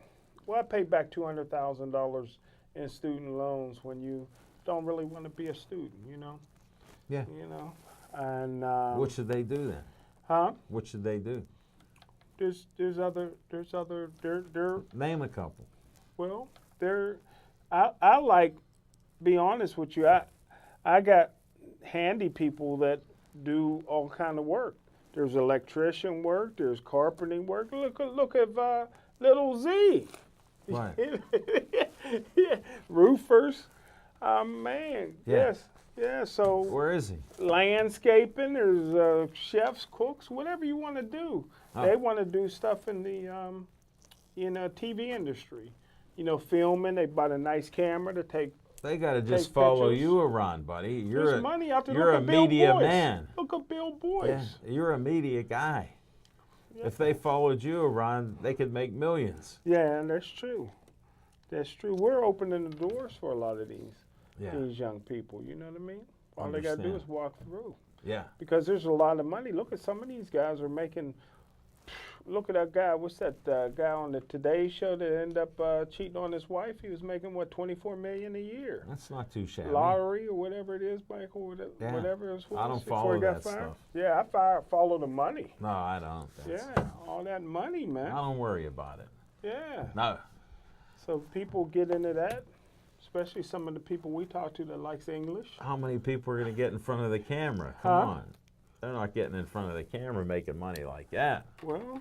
Well, I paid back $200,000 in student loans when you don't really want to be a student, you know. Yeah. You know, and What should they do then? huh? What should they do? There's other there. Name a couple. Well, there. I like, be honest with you. I got handy people that do all kind of work. There's electrician work. There's carpenting work. Look at little Z. Right. Yeah, roofers. Man, Yeah. yes, yeah. So Where is he? landscaping. There's chefs, cooks, whatever you want to do. Oh. They want to do stuff in the TV industry. You know, filming. They bought a nice camera to take. They got to just Take follow pictures. you around, buddy. You're There's a, money out there. you're Look a at Bill media Boyce. man. Look at Bill Boyce. Yeah, you're a media guy. Yeah. If they followed you around, they could make millions. Yeah, and that's true. That's true. We're opening the doors for a lot of Yeah. these young people. You know what I mean? All they got to do Understand. is walk through. Yeah. Because there's a lot of money. Look at some of these guys are making. Look at that guy. What's that guy on the Today Show that ended up cheating on his wife? He was making what, $24 million a year. That's not too shabby. Lottery or whatever it is, Michael. Whatever, Yeah. whatever it was. I don't before follow he got that fired. stuff. Yeah, follow the money. No, I don't. That's, Yeah, all that money, I man. don't worry about it. Yeah. No. So people get into that, especially some of the people we talk to that likes English. How many people are going to get in front of the camera? Come Huh? on. They're not getting in front of the camera making money like that. Well,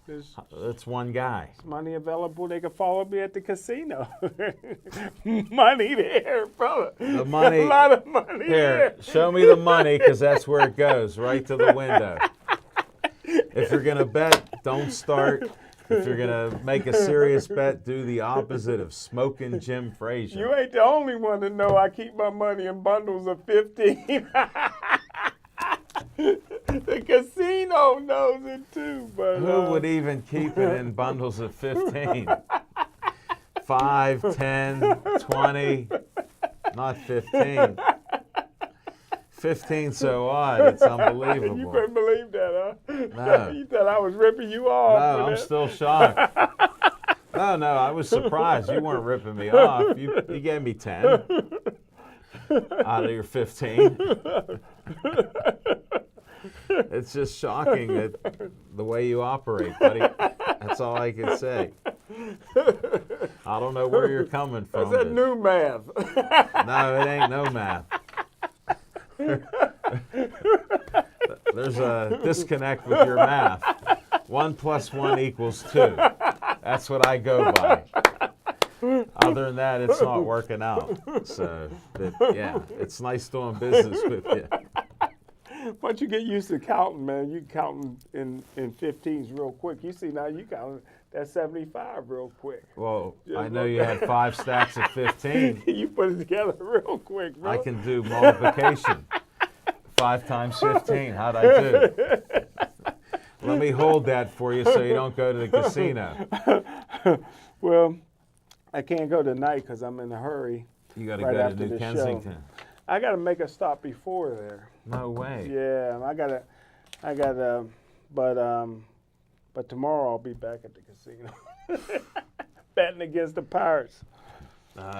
there's That's one guy. money available. They can follow me at the casino. Money there, brother. The money- A lot of money Here, there. show me the money because that's where it goes, right to the window. If you're going to bet, don't start. If you're going to make a serious bet, do the opposite of smoking Jim Frazier. You ain't the only one to know I keep my money in bundles of 15. The casino knows it too, but Who would even keep it in bundles of 15? 5, 10, 20, not 15. 15 so odd, it's you unbelievable. couldn't believe that, huh? No. You thought I was ripping you off. No, for I'm that. still shocked. No, I was surprised. You weren't ripping me off. You gave me 10 out of your 15. It's just shocking that the way you operate, buddy. That's all I can say. I don't know where you're coming from. That's that but- new math. No, it ain't no math. There's a disconnect with your math. 1 + 1 = 2. That's what I go by. Other than that, it's not working out. So, yeah, it's nice doing business with you. Once you get used to counting, man, you counting in 15s real quick. You see now you counting that 75 real quick. Well, Just I know look- you had 5 stacks of 15. You put it together real quick, bro. I can do multiplication. 5 times 15. How'd I do? Let me hold that for you so you don't go to the casino. Well, I can't go tonight because I'm in a hurry. You got to Right go to after New the show. Kensington. I got to make a stop before there. No way. Yeah, but tomorrow I'll be back at the casino. Betting against the Pirates.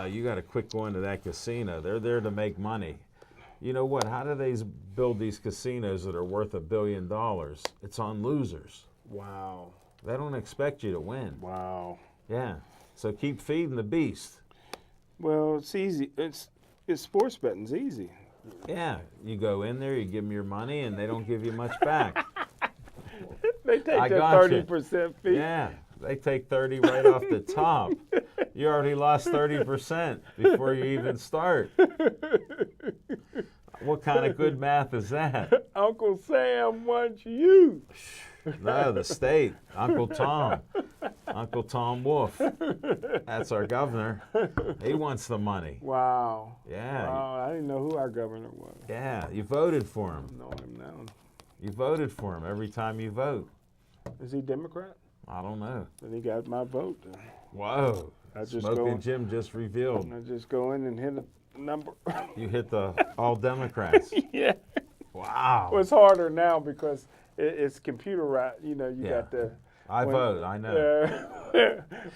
You got to quit going to that casino. They're there to make money. You know what? How do they build these casinos that are worth $1 billion? It's on losers. Wow. They don't expect you to win. Wow. Yeah. So keep feeding the beast. Well, it's easy. It's sports betting's easy. Yeah. You go in there, you give them your money, and they don't give you much back. They take I that got you. 30% fee. Yeah. They take 30 right off the top. You already lost 30% before you even start. What kind of good math is that? Uncle Sam wants you. No, the state. Uncle Tom. Uncle Tom Wolf. That's our governor. He wants the money. Wow. Yeah. Wow, I didn't know who our governor was. Yeah, you voted for him. I know him now. You voted for him every time you vote. Is he Democrat? I don't know. Then he got my vote. Then. Whoa. I just Smoking go. Jim just revealed. I just go in and number. You hit the all Democrats. Yeah. Wow. Well, it's harder now because it's computerized. You Yeah. got the. I when- vote. I know.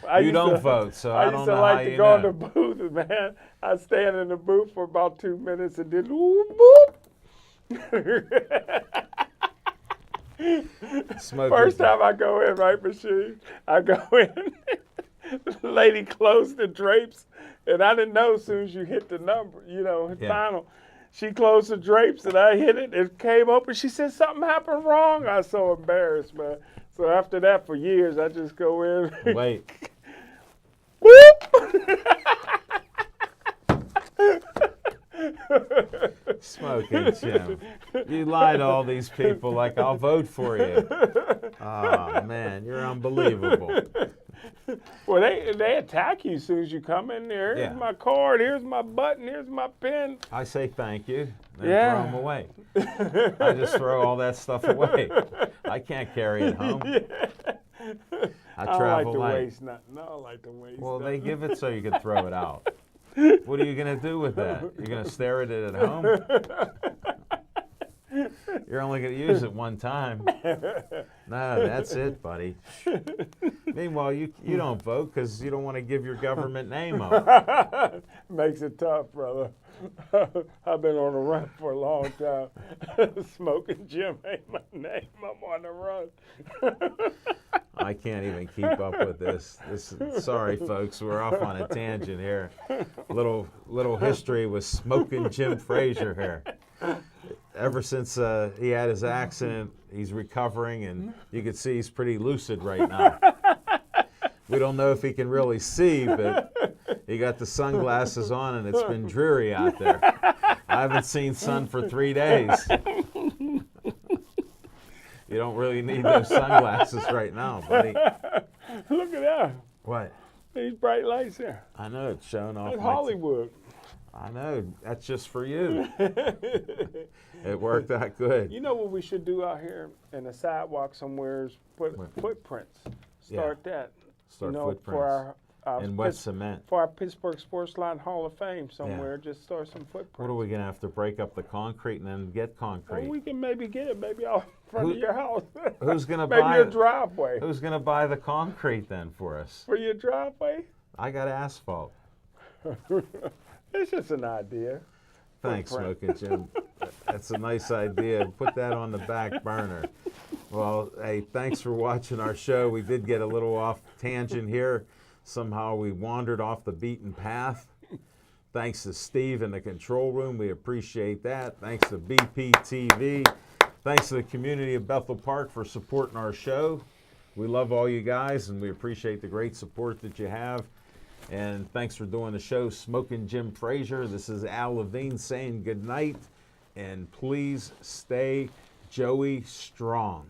I You used don't to- vote, so I used don't to know like how to you go in know. the booth, man. I'd stand in the booth for about 2 minutes and then whoop, boop. Smoking. First time I go in, right, machine, I go in. The lady closed the drapes, and I didn't know as soon as you hit the number, Yeah. final. She closed the drapes, and I hit it. It came open. She said something happened wrong. I was so embarrassed, man. So after that, for years, I just go in. Wait. Smoking Jim. You lie to all these people like I'll vote for you. Oh man, you're unbelievable. Well, they attack you as soon as you come in there. Here's Yeah. my card. Here's my button. Here's my pen. I say thank you, then Yeah. throw them away. I just throw all that stuff away. I can't carry it home. I I don't like travel to light. waste nothing. I don't like to waste Well, nothing. they give it so you can throw it out. What are you going to do with that? You're going to stare at it at home? You're only going to use it one time. No, that's it, buddy. Meanwhile, you don't vote because you don't want to give your government name up. Makes it tough, brother. I've been on the run for a long time. Smoking Jim ain't my name. I'm on the run. I can't even keep up with this. Sorry, folks, we're off on a tangent here. Little history with Smoking Jim Frazier here. Ever since he had his accident, he's recovering, and you can see he's pretty lucid right now. We don't know if he can really see, but he got the sunglasses on, and it's been dreary out there. I haven't seen sun for 3 days. You don't really need those sunglasses right now, buddy. Look at that. What? These bright lights here. I know it's showing off. That's my Hollywood. I know. That's just for you. It worked out good. You know what we should do out here in the sidewalk somewhere is put What? footprints. Yeah. Start that. Start For footprints. our And wet cement. for our Pittsburgh Sports Line Hall of Fame somewhere. Just start some footprints. What are we going to have to break up the concrete and then get Well, concrete? we can maybe get it maybe out front of Who- your house. Who's going to maybe buy your it? driveway. Who's going to buy the concrete then for us? For your driveway? I got asphalt. It's just an idea. Thanks, Footprint. Smoking Jim. That's a nice idea. Put that on the back burner. Well, hey, thanks for watching our show. We did get a little off tangent here. Somehow we wandered off the beaten path. Thanks to Steve in the control room. We appreciate that. Thanks to BPTV. Thanks to the community of Bethel Park for supporting our show. We love all you guys, and we appreciate the great support that you have. And thanks for doing the show, Smoking Jim Frazier. This is Al Levine saying good night, and please stay Joey strong.